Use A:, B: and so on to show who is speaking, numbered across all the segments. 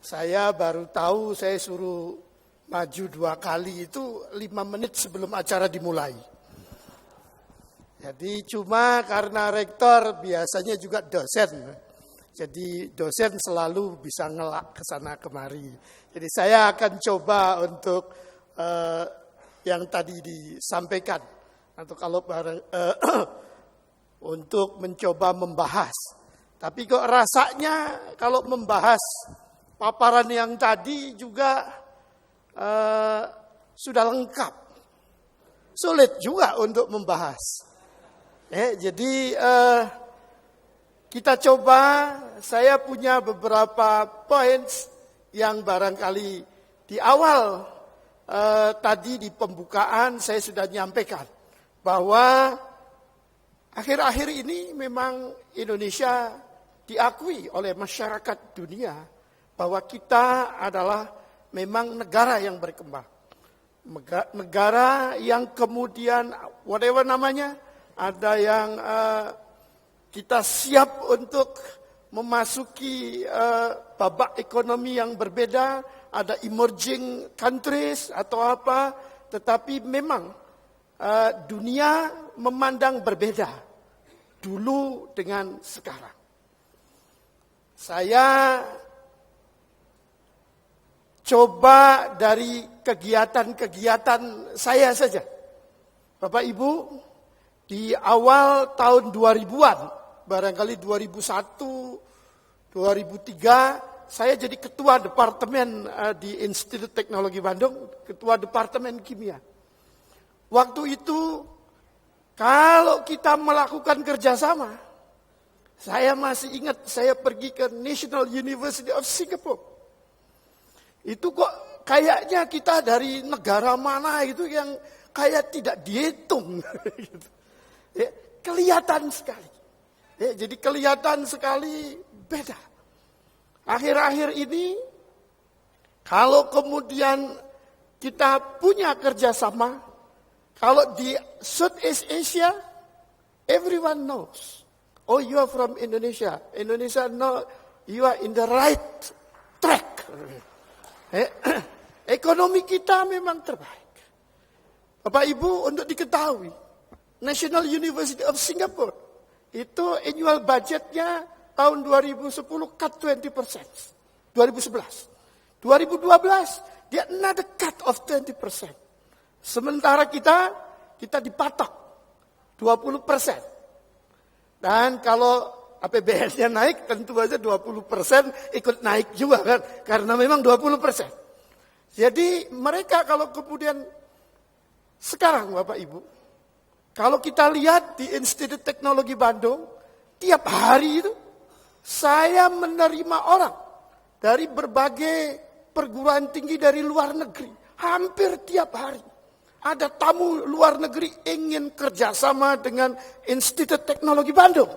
A: Saya baru tahu saya suruh maju 2 kali itu 5 menit sebelum acara dimulai. Jadi cuma karena rektor biasanya juga dosen. Jadi dosen selalu bisa ngelak ke sana kemari. Jadi saya akan coba untuk yang tadi disampaikan. Atau kalau untuk mencoba membahas. Tapi kok rasanya kalau membahas paparan yang tadi juga sudah lengkap. Sulit juga untuk membahas. Jadi kita coba, saya punya beberapa points yang barangkali di awal tadi di pembukaan saya sudah nyampaikan. Bahwa akhir-akhir ini memang Indonesia diakui oleh masyarakat dunia bahwa kita adalah memang negara yang berkembang. Negara yang kemudian whatever namanya, ada yang kita siap untuk memasuki babak ekonomi yang berbeda, ada emerging countries atau apa, tetapi memang dunia memandang berbeda dulu dengan sekarang. Saya coba dari kegiatan-kegiatan saya saja. Bapak Ibu, di awal tahun 2000-an, barangkali 2001, 2003, saya jadi ketua departemen di Institut Teknologi Bandung, ketua departemen kimia. Waktu itu, kalau kita melakukan kerjasama, saya masih ingat saya pergi ke National University of Singapore. Itu kok kayaknya kita dari negara mana itu yang kayak tidak dihitung. Kelihatan sekali. Jadi kelihatan sekali beda. Akhir-akhir ini, kalau kemudian kita punya kerjasama, kalau di Southeast Asia, everyone knows. Oh, you are from Indonesia. Indonesia know you are in the right track. Ekonomi kita memang terbaik. Bapak Ibu, untuk diketahui, National University of Singapore itu annual budgetnya tahun 2010 cut 20%. 2011. 2012 dia another cut of 20%. Sementara kita dipatok 20%. Dan kalau APBN-nya naik tentu saja 20% ikut naik juga kan. Karena memang 20%. Jadi mereka kalau kemudian sekarang Bapak Ibu, kalau kita lihat di Institut Teknologi Bandung, tiap hari itu saya menerima orang dari berbagai perguruan tinggi dari luar negeri. Hampir tiap hari. Ada tamu luar negeri ingin kerjasama dengan Institut Teknologi Bandung.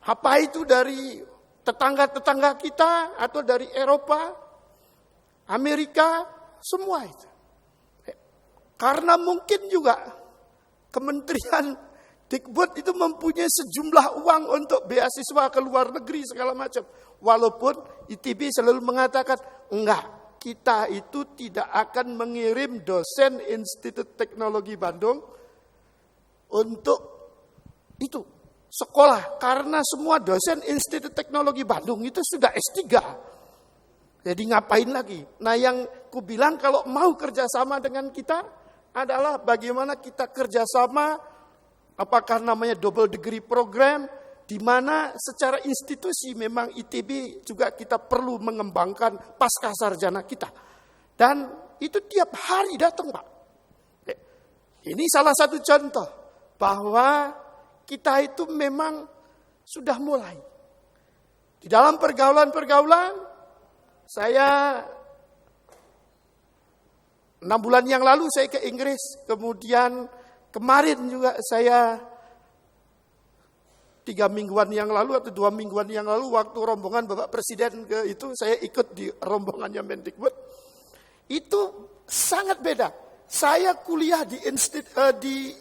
A: Apa itu dari tetangga-tetangga kita atau dari Eropa, Amerika, semua itu. Karena mungkin juga Kementerian Dikbud itu mempunyai sejumlah uang untuk beasiswa ke luar negeri segala macam. Walaupun ITB selalu mengatakan, enggak. Kita itu tidak akan mengirim dosen Institut Teknologi Bandung untuk itu sekolah. Karena semua dosen Institut Teknologi Bandung itu sudah S3. Jadi ngapain lagi? Nah yang kubilang kalau mau kerjasama dengan kita adalah bagaimana kita kerjasama, apakah namanya double degree program, di mana secara institusi memang ITB juga kita perlu mengembangkan pasca sarjana kita. Dan itu tiap hari datang Pak. Ini salah satu contoh bahwa kita itu memang sudah mulai. Di dalam pergaulan-pergaulan, saya 6 bulan yang lalu saya ke Inggris, kemudian kemarin juga saya 3 mingguan yang lalu atau 2 mingguan yang lalu waktu rombongan Bapak Presiden ke itu, saya ikut di rombongannya Mendikbud. Itu sangat beda. Saya kuliah di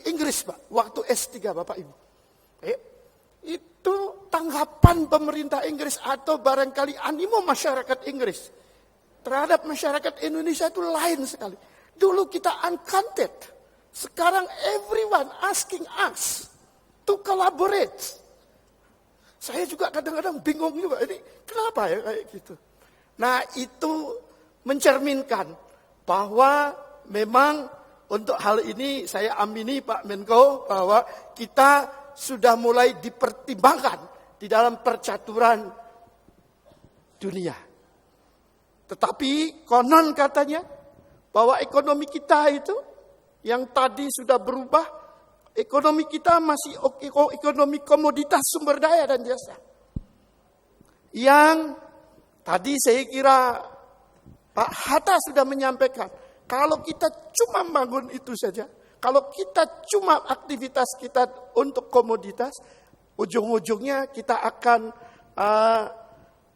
A: Inggris Pak, waktu S3 Bapak Ibu. Itu tanggapan pemerintah Inggris atau barangkali animo masyarakat Inggris terhadap masyarakat Indonesia itu lain sekali. Dulu kita uncounted. Sekarang everyone asking us to collaborate. Saya juga kadang-kadang bingung juga. Ini kenapa ya kayak gitu. Nah itu mencerminkan bahwa memang untuk hal ini saya amini Pak Menko bahwa kita sudah mulai dipertimbangkan di dalam percaturan dunia. Tetapi konon katanya bahwa ekonomi kita itu yang tadi sudah berubah, ekonomi kita masih ekonomi komoditas sumber daya dan jasa. Yang tadi saya kira Pak Hatta sudah menyampaikan, kalau kita cuma bangun itu saja, kalau kita cuma aktivitas kita untuk komoditas, ujung-ujungnya kita akan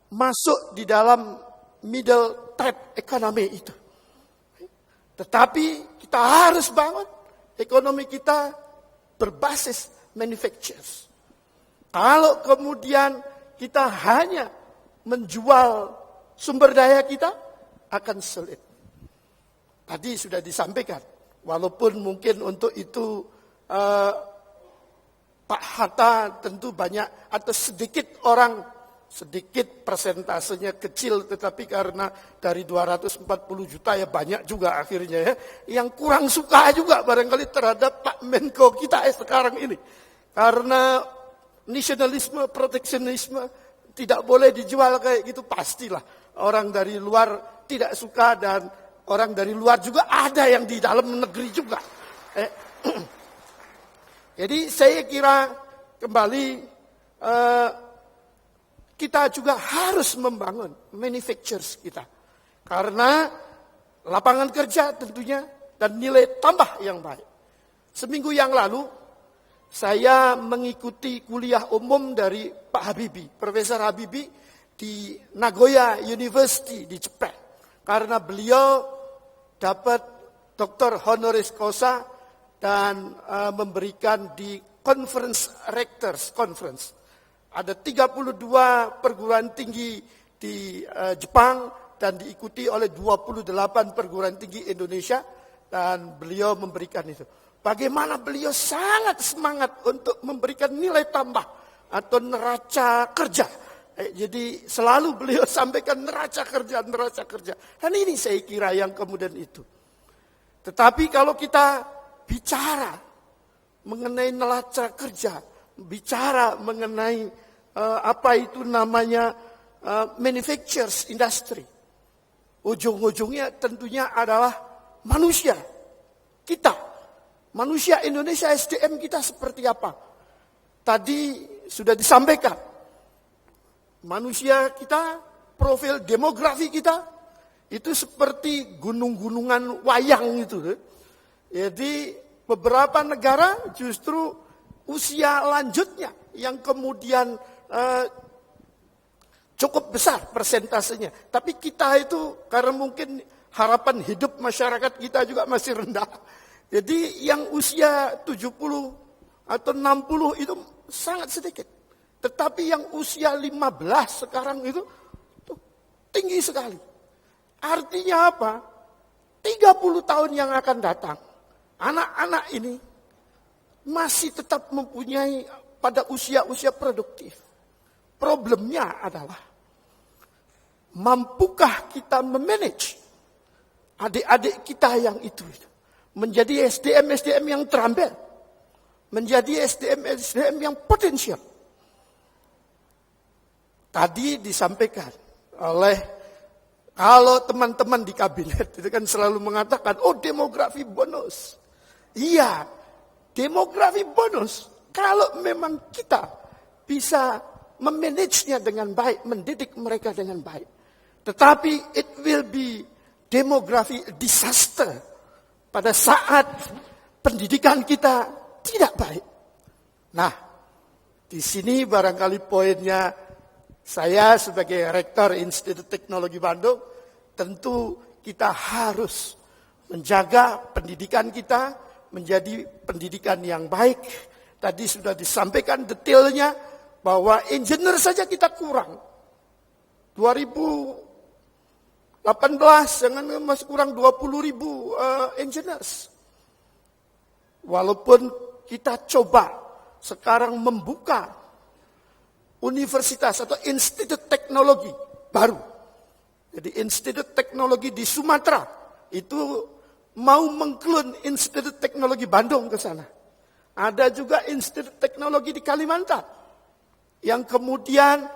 A: masuk di dalam middle trap economy itu. Tetapi kita harus bangun ekonomi kita berbasis manufactures. Kalau kemudian kita hanya menjual sumber daya kita, akan sulit. Tadi sudah disampaikan, walaupun mungkin untuk itu Pak Hatta tentu banyak atau sedikit orang, sedikit persentasenya kecil, tetapi karena dari 240 juta ya banyak juga akhirnya ya, yang kurang suka juga barangkali terhadap Pak Menko kita sekarang ini. Karena nasionalisme, proteksionisme tidak boleh dijual kayak gitu, pastilah orang dari luar tidak suka dan orang dari luar juga ada yang di dalam negeri juga. Jadi saya kira kembali kita juga harus membangun manufacturers kita. Karena lapangan kerja tentunya dan nilai tambah yang baik. Seminggu yang lalu saya mengikuti kuliah umum dari Pak Habibie, Profesor Habibie di Nagoya University di Jepang. Karena beliau dapat Dr. Honoris Causa dan memberikan di Conference Rectors Conference. Ada 32 perguruan tinggi di Jepang dan diikuti oleh 28 perguruan tinggi Indonesia dan beliau memberikan itu. Bagaimana beliau sangat semangat untuk memberikan nilai tambah atau neraca kerja. Jadi selalu beliau sampaikan neraca kerja. Dan ini saya kira yang kemudian itu. Tetapi kalau kita bicara mengenai neraca kerja, bicara mengenai apa itu namanya manufacturers industry, ujung-ujungnya tentunya adalah manusia kita, manusia Indonesia, SDM kita seperti apa. Tadi sudah disampaikan, manusia kita, profil demografi kita itu seperti gunung-gunungan wayang itu. Jadi beberapa negara justru usia lanjutnya yang kemudian cukup besar persentasenya. Tapi kita itu karena mungkin harapan hidup masyarakat kita juga masih rendah. Jadi yang usia 70 atau 60 itu sangat sedikit. Tetapi yang usia 15 sekarang itu tinggi sekali. Artinya apa? 30 tahun yang akan datang, anak-anak ini masih tetap mempunyai pada usia-usia produktif. Problemnya adalah, mampukah kita memanage adik-adik kita yang itu menjadi SDM-SDM yang terampil, menjadi SDM-SDM yang potensial. Tadi disampaikan oleh, kalau teman-teman di kabinet itu kan selalu mengatakan, oh demografi bonus. Iya, demografi bonus. Kalau memang kita bisa memanagenya dengan baik, mendidik mereka dengan baik. Tetapi it will be demografi disaster pada saat pendidikan kita tidak baik. Nah, di sini barangkali poinnya, saya sebagai Rektor Institut Teknologi Bandung, tentu kita harus menjaga pendidikan kita menjadi pendidikan yang baik. Tadi sudah disampaikan detailnya bahwa engineer saja kita kurang. 2018 jangan masih kurang 20.000 engineers. Walaupun kita coba sekarang membuka universitas atau institut teknologi baru. Jadi institut teknologi di Sumatera itu mau mengklon institut teknologi Bandung ke sana. Ada juga institut teknologi di Kalimantan yang kemudian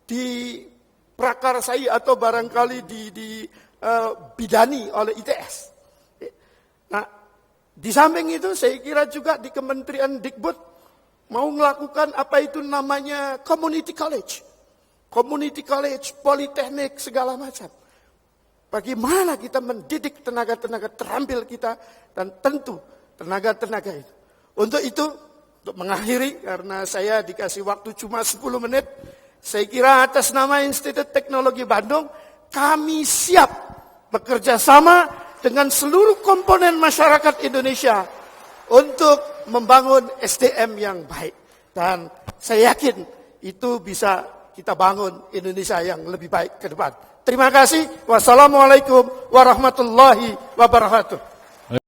A: diprakarsai atau barangkali dibidani oleh ITS. Nah, di samping itu saya kira juga di Kementerian Dikbud mau melakukan apa itu namanya community college. Community college, politeknik, segala macam. Bagaimana kita mendidik tenaga-tenaga terampil kita dan tentu tenaga-tenaga itu. Untuk itu, untuk mengakhiri karena saya dikasih waktu cuma 10 menit, saya kira atas nama Institut Teknologi Bandung, kami siap bekerja sama dengan seluruh komponen masyarakat Indonesia untuk membangun SDM yang baik. Dan saya yakin itu bisa kita bangun Indonesia yang lebih baik ke depan. Terima kasih. Wassalamualaikum warahmatullahi wabarakatuh.